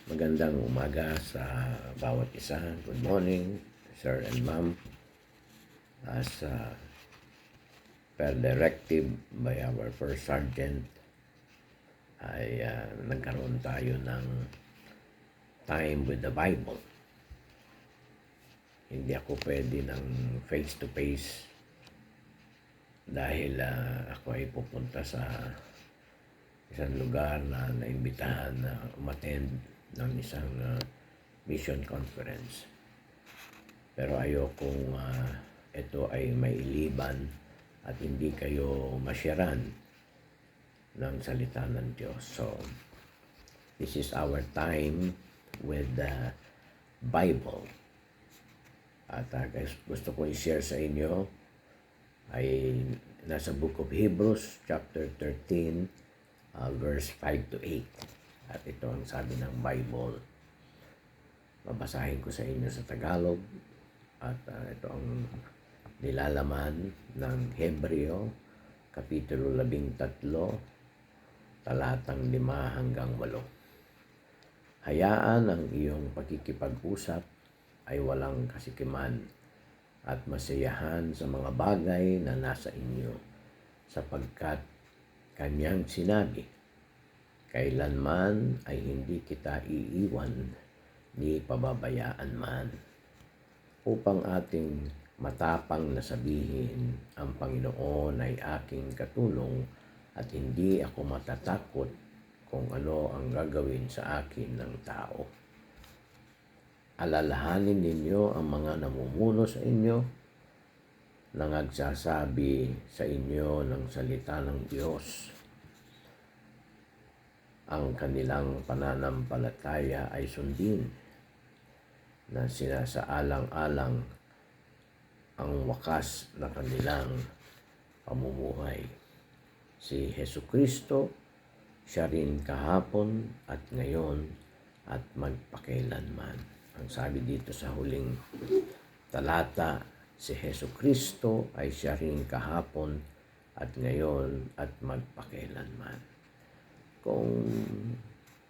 Magandang umaga sa bawat isa. Good morning, Sir and Ma'am. As per directive by our first sergeant, ay nagkaroon tayo ng time with the Bible. Hindi ako pwede ng face-to-face dahil ako ay pupunta sa isang lugar na naimbitahan na umattend ng isang mission conference. Pero ayokong ito ay mailiban at hindi kayo masyaran ng salita ng Diyos. So, this is our time with the Bible. At guys, gusto ko i-share sa inyo ay nasa Book of Hebrews, chapter 13, verse 5 to 8. At ito ang sabi ng Bible. Babasahin ko sa inyo sa Tagalog. At ito ang nilalaman ng Hebreo, Kapitulo 13, talatang 5 hanggang 8. Hayaan ang iyong pakikipag-usap ay walang kasikiman at masiyahan sa mga bagay na nasa inyo, sapagkat kanyang sinabi, kailanman ay hindi kita iiwan ni pababayaan man, upang ating matapang na sabihin, ang Panginoon ay aking katulong at hindi ako matatakot kung ano ang gagawin sa akin ng tao. Alalahanin ninyo ang mga namumuno sa inyo na nagsasabi sa inyo ng salita ng Diyos. Ang kanilang pananampalataya ay sundin na sinasaalang-alang ang wakas na kanilang pamumuhay. Si Jesucristo, siya rin kahapon at ngayon at magpakailanman. Ang sabi dito sa huling talata, si Jesucristo ay siya rin kahapon at ngayon at magpakailanman. Kung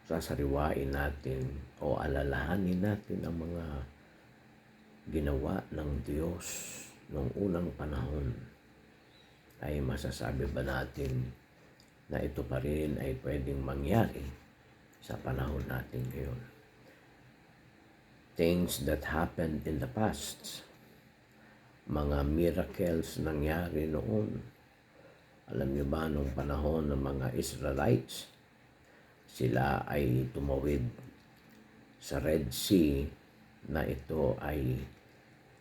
sasariwain natin o alalahanin natin ang mga ginawa ng Diyos noong unang panahon, ay masasabi ba natin na ito pa rin ay pwedeng mangyari sa panahon natin ngayon? Things that happened in the past, mga miracles nangyari noon. Alam niyo ba nung panahon ng mga Israelites, sila ay tumawid sa Red Sea na ito ay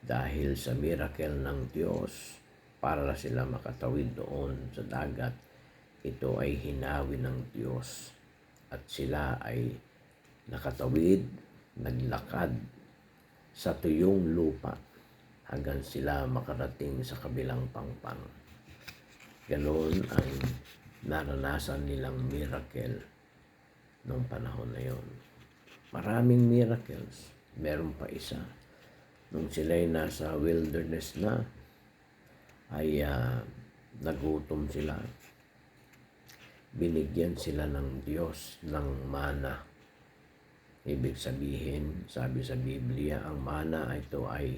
dahil sa miracle ng Diyos para sila makatawid doon sa dagat. Ito ay hinawi ng Diyos at sila ay nakatawid, naglakad sa tuyong lupa hanggang sila makarating sa kabilang pangpang. Ganoon ang naranasan nilang miracle noong panahon na yon. Maraming miracles. Meron pa isa. Nung sila'y nasa wilderness na, ay nagutom sila. Binigyan sila ng Diyos ng mana. Ibig sabihin, sabi sa Biblia, ang mana ito ay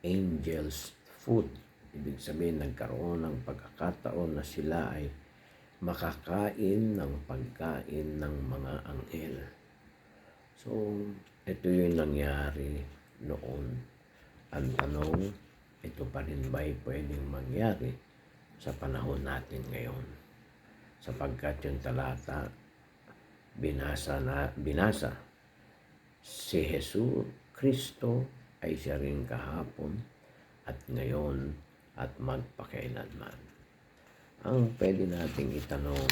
angel's food. Ibig sabihin, nagkaroon ng pagkakataon na sila ay makakain ng pagkain ng mga anghel. So, ito yung nangyari noon. Ang tanong, ito pa rin ba'y pwedeng mangyari sa panahon natin ngayon? Sapagkat yung talata, binasa, si Jesucristo ay siya rin kahapon at ngayon at magpakailanman. Ang pwede nating itanong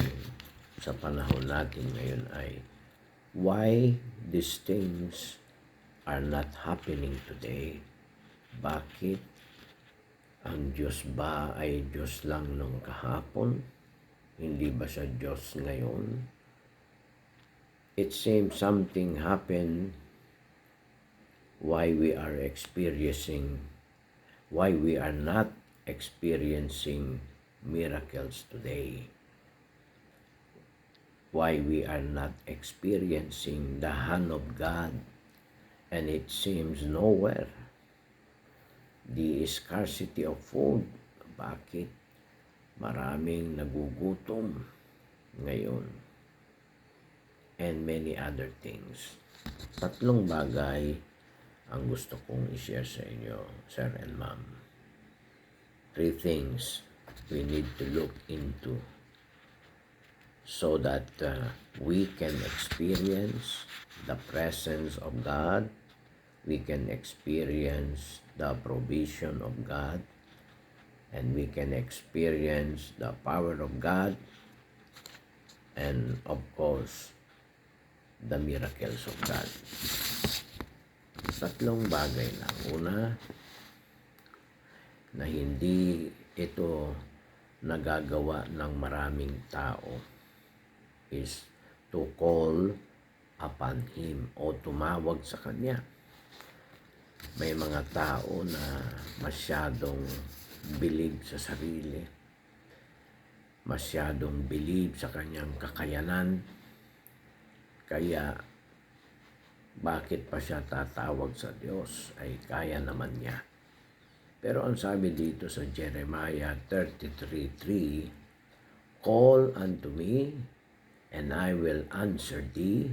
sa panahon natin ngayon ay, why these things are not happening today? Bakit ang Diyos ba ay Diyos lang nung kahapon? Hindi ba siya Diyos ngayon? It seems something happened why we are not experiencing miracles today. why we are not experiencing the hand of God, and it seems nowhere. The scarcity of food, bakit maraming nagugutom ngayon, and many other things. Tatlong bagay ang gusto kong i-share sa inyo, sir and ma'am. 3 things we need to look into so that we can experience the presence of God, we can experience the provision of God, and we can experience the power of God, and of course, the miracles of God. Tatlong bagay lang. Una, na hindi ito nagagawa ng maraming tao is to call upon Him o tumawag sa Kanya. May mga tao na masyadong believe sa sarili, masyadong believe sa kanyang kakayanan, kaya bakit pa siya tatawag sa Diyos, ay kaya naman niya. Pero ang sabi dito sa Jeremiah 33:3, call unto me, and I will answer thee,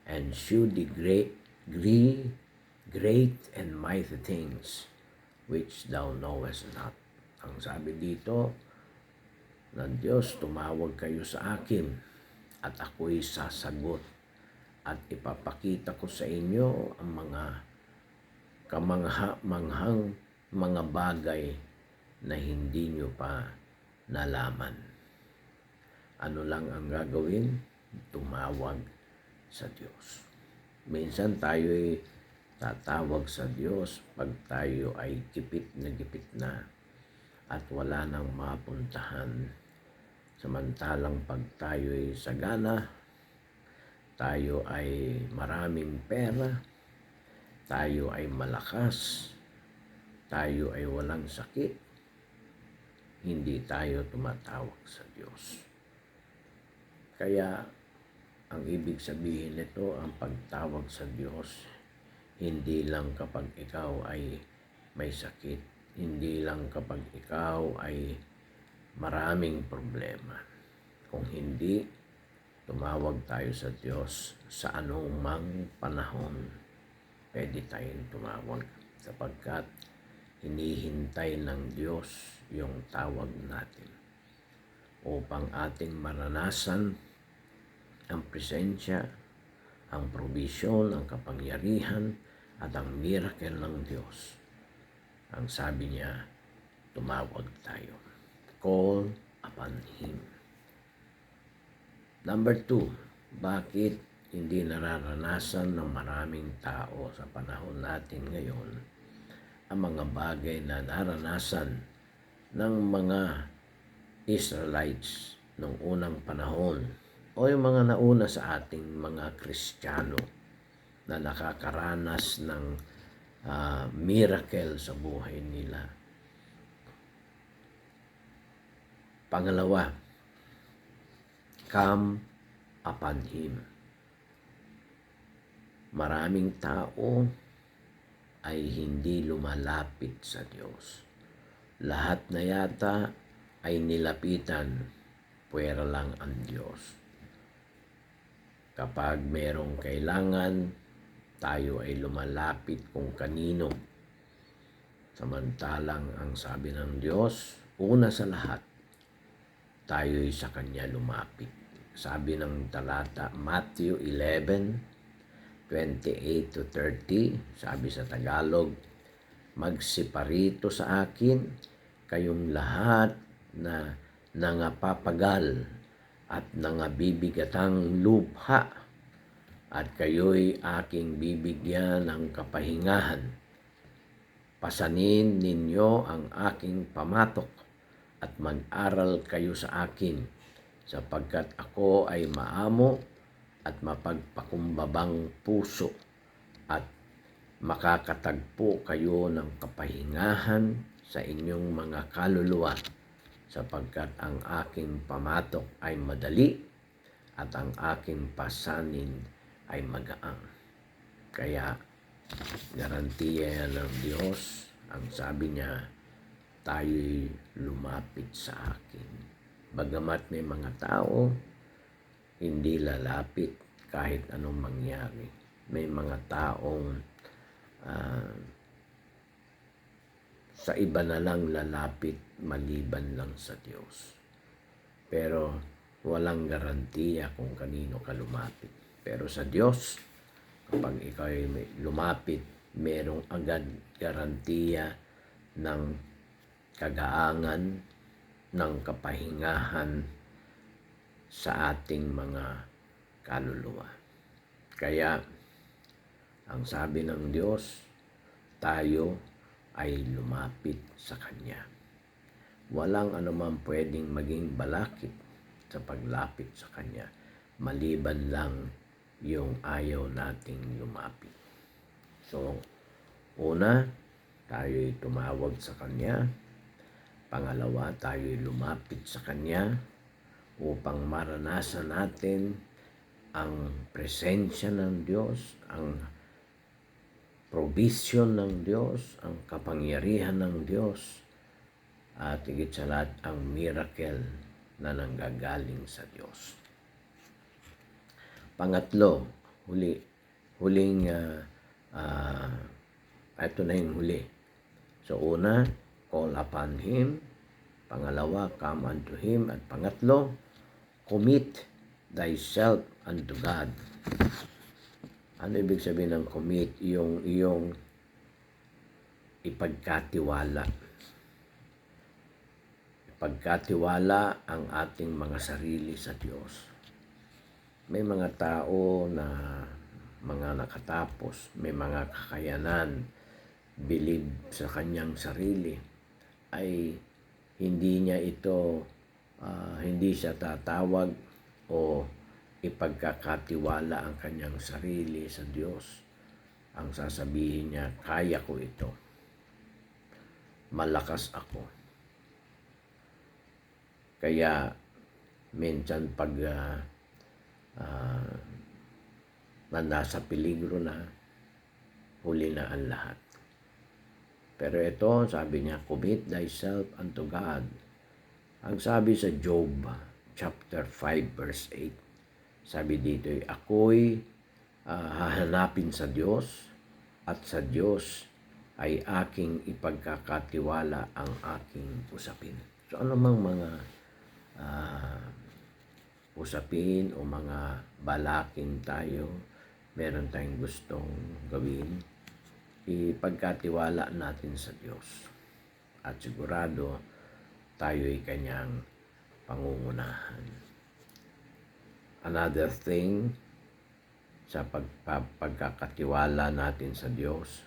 and shew thee great and mighty things, which thou knowest not. Ang sabi dito ng Diyos, tumawag kayo sa akin, at ako'y sasagot, at ipapakita ko sa inyo ang mga kamangha-manghang mga bagay na hindi nyo pa nalaman. Ano lang ang gagawin? Tumawag sa Diyos. Minsan tayo'y tatawag sa Diyos pag tayo ay gipit na at wala nang mapuntahan. Samantalang pag tayo'y sagana, tayo ay maraming pera, tayo ay malakas, tayo ay walang sakit, hindi tayo tumatawag sa Diyos. Kaya ang ibig sabihin nito, ang pagtawag sa Diyos, hindi lang kapag ikaw ay may sakit, hindi lang kapag ikaw ay maraming problema. Kung hindi, tumawag tayo sa Diyos sa anumang panahon. Pwede tayong tumawag sapagkat hinihintay ng Diyos yung tawag natin upang ating maranasan ang presensya, ang provision, ang kapangyarihan, at ang miracle ng Diyos. Ang sabi niya, tumawag tayo. Call upon Him. Number 2, bakit hindi nararanasan ng maraming tao sa panahon natin ngayon ang mga bagay na naranasan ng mga Israelites noong unang panahon o yung mga nauna sa ating mga Kristiyano na nakakaranas ng miracle sa buhay nila? Pangalawa, come upon Him. Maraming tao ay hindi lumalapit sa Diyos. Lahat na yata ay nilapitan, puwera lang ang Diyos. Kapag merong kailangan, tayo ay lumalapit kung kanino. Samantalang ang sabi ng Diyos, una sa lahat, tayo'y sa Kanya lumapit. Sabi ng talata, Matthew 11:28-30, sabi sa Tagalog, magsiparito sa akin kayong lahat na nangapapagal at nangabibigatang lubha, at kayo'y aking bibigyan ng kapahingahan. Pasanin ninyo ang aking pamatok at mag-aral kayo sa akin, sapagkat ako ay maamo at mapagpakumbabang puso, at makakatagpo kayo ng kapahingahan sa inyong mga kaluluwa, sapagkat ang aking pamatok ay madali at ang aking pasanin ay magaang. Kaya garantiya yan ng Diyos. Ang sabi niya, tayo'y lumapit sa akin. Bagamat may mga tao, hindi lalapit kahit anong mangyari. May mga taong sa iba na lang lalapit maliban lang sa Diyos. Pero walang garantiya kung kanino ka lumapit. Pero sa Diyos, kapag ikaw ay lumapit, merong agad garantiya ng kagaangan, ng kapahingahan sa ating mga kaluluwa. Kaya, ang sabi ng Diyos, tayo ay lumapit sa Kanya. Walang anuman pwedeng maging balakid sa paglapit sa Kanya, maliban lang yung ayaw nating lumapit. So, una, tayo'y tumawag sa Kanya. Pangalawa, tayo'y lumapit sa Kanya upang maranasan natin ang presensya ng Diyos, ang provision ng Diyos, ang kapangyarihan ng Diyos, at higit sa lahat ang miracle na nanggagaling sa Diyos. Pangatlo, ito na yung huli. So una, call upon Him. Pangalawa, come unto Him. At pangatlo, commit thyself unto God. Ano ibig sabihin ng commit? Yung iyong ipagkatiwala. Ipagkatiwala ang ating mga sarili sa Diyos. May mga tao na mga nakatapos, may mga kakayanan, believe sa kanyang sarili, ay hindi siya tatawag o ipagkakatiwala ang kanyang sarili sa Diyos. Ang sasabihin niya, kaya ko ito. Malakas ako. Kaya, minsan pag nasa peligro na, huli na ang lahat. Pero ito, sabi niya, commit thyself unto God. Ang sabi sa Job, chapter 5, verse 8, sabi dito, ako'y hahanapin sa Diyos, at sa Diyos ay aking ipagkakatiwala ang aking usapin. So ano mang mga usapin o mga balakin tayo, meron tayong gustong gawin, ipagkatiwala natin sa Diyos. At sigurado, tayo'y Kanyang pangungunahan. Another thing, sa pagkakatiwala natin sa Diyos,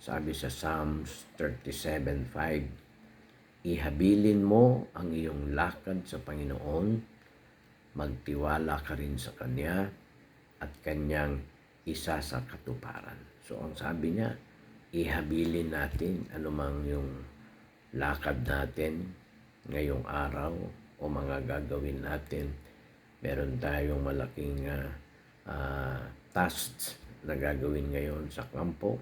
sabi sa Psalms 37:5, ihabilin mo ang iyong lakad sa Panginoon, magtiwala ka rin sa Kanya, at Kanyang isa sa katuparan. So, ang sabi niya, ihabilin natin anumang yung lakad natin ngayong araw o mga gagawin natin. Meron tayong malaking tasks na gagawin ngayon sa kampo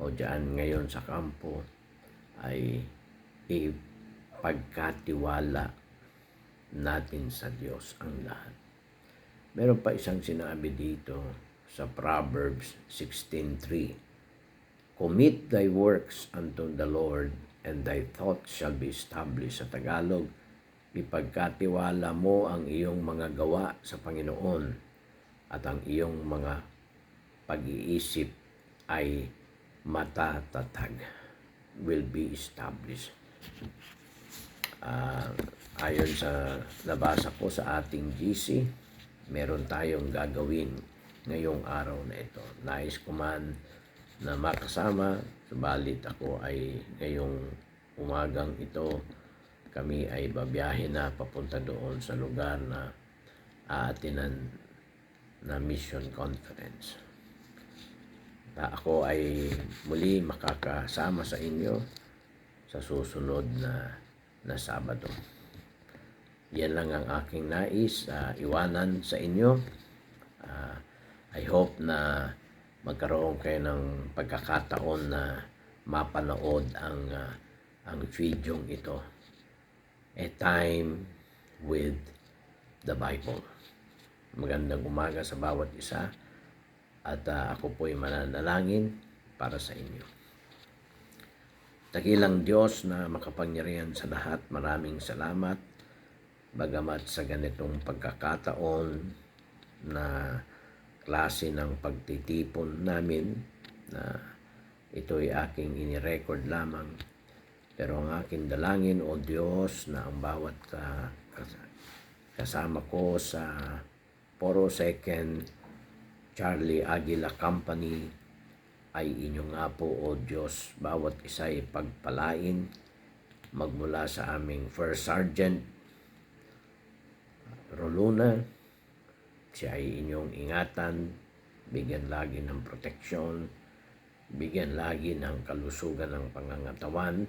o dyan ngayon sa kampo, ay ipagkatiwala natin sa Diyos ang lahat. Meron pa isang sinabi dito sa Proverbs 16:3, commit thy works unto the Lord, and thy thoughts shall be established. Sa Tagalog, ipagkatiwala mo ang iyong mga gawa sa Panginoon, at ang iyong mga pag-iisip ay matatatag, will be established. Ayon sa nabasa ko sa ating GC, meron tayong gagawin ngayong araw na ito. Nais ko man na makasama, subalit ako ay ngayong umagang ito, kami ay babiyahe na papunta doon sa lugar na aatinan na mission conference. Ako ay muli makakasama sa inyo sa susunod na Sabado. Yan lang ang aking nais iwanan sa inyo. I hope na magkaroon kayo ng pagkakataon na mapanood ang video ito. A Time with the Bible. Magandang umaga sa bawat isa at ako po'y mananalangin para sa inyo. Dakilang Diyos na makapangyarihan sa lahat, maraming salamat. Bagamat sa ganitong pagkakataon na klase ng pagtitipon namin na ito'y aking inirecord lamang. Pero ang aking dalangin, O Diyos, na ang bawat kasama ko sa 402nd Charlie Aguila Company ay inyo nga po, O Diyos, bawat isa ay pagpalain magmula sa aming First Sergeant Roluna. Siya ay inyong ingatan, bigyan lagi ng proteksyon, bigyan lagi ng kalusugan ng pangangatawan,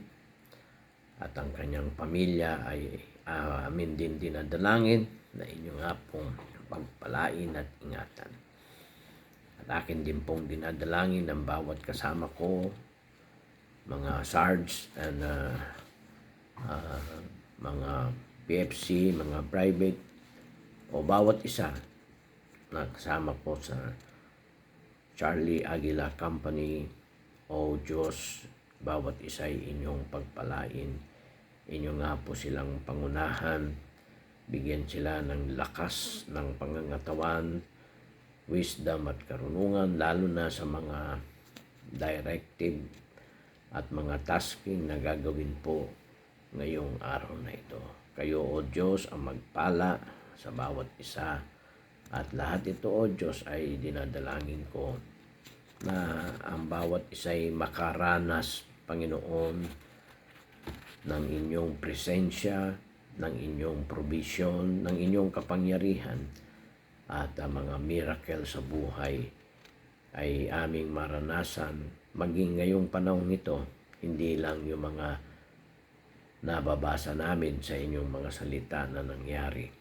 at ang kanyang pamilya ay amin din dinadalangin na inyo nga pong pagpalain at ingatan. At akin din pong dinadalangin ng bawat kasama ko, mga sarge and mga PFC, mga private, o bawat isa na kasama ko sa Charlie Aguila Company. O Diyos, bawat isa ay inyong pagpalain. Inyo nga po silang pangunahan. Bigyan sila ng lakas ng pangangatawan, wisdom at karunungan, lalo na sa mga directive at mga tasking na gagawin po ngayong araw na ito. Kayo, O Diyos, ang magpala sa bawat isa. At lahat ito, O Diyos, ay dinadalangin ko na ang bawat isa ay makaranas, Panginoon, ng inyong presensya, ng inyong provision, ng inyong kapangyarihan, at ang mga miracle sa buhay ay aming maranasan maging ngayong panahon ito, hindi lang yung mga nababasa namin sa inyong mga salita na nangyari.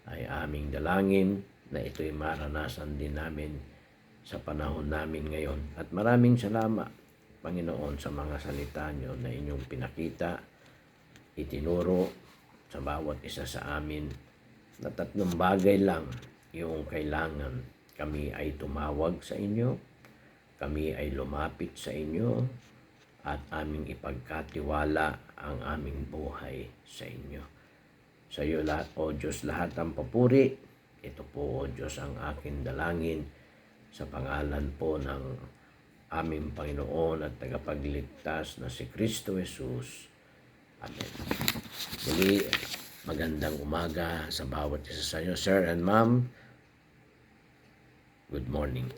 Ay aming dalangin na ito'y maranasan din namin sa panahon namin ngayon. At maraming salamat, Panginoon, sa mga salita nyo na inyong pinakita, itinuro sa bawat isa sa amin, na 3 bagay lang yung kailangan. Kami ay tumawag sa inyo, kami ay lumapit sa inyo, at aming ipagkatiwala ang aming buhay sa inyo. Sa iyo lahat, O Diyos, lahat ang papuri. Ito po, O Diyos, ang aking dalangin sa pangalan po ng aming Panginoon at tagapagligtas na si Kristo Jesus. Amen. Muli, magandang umaga sa bawat isa sa inyo. Sir and Ma'am, good morning.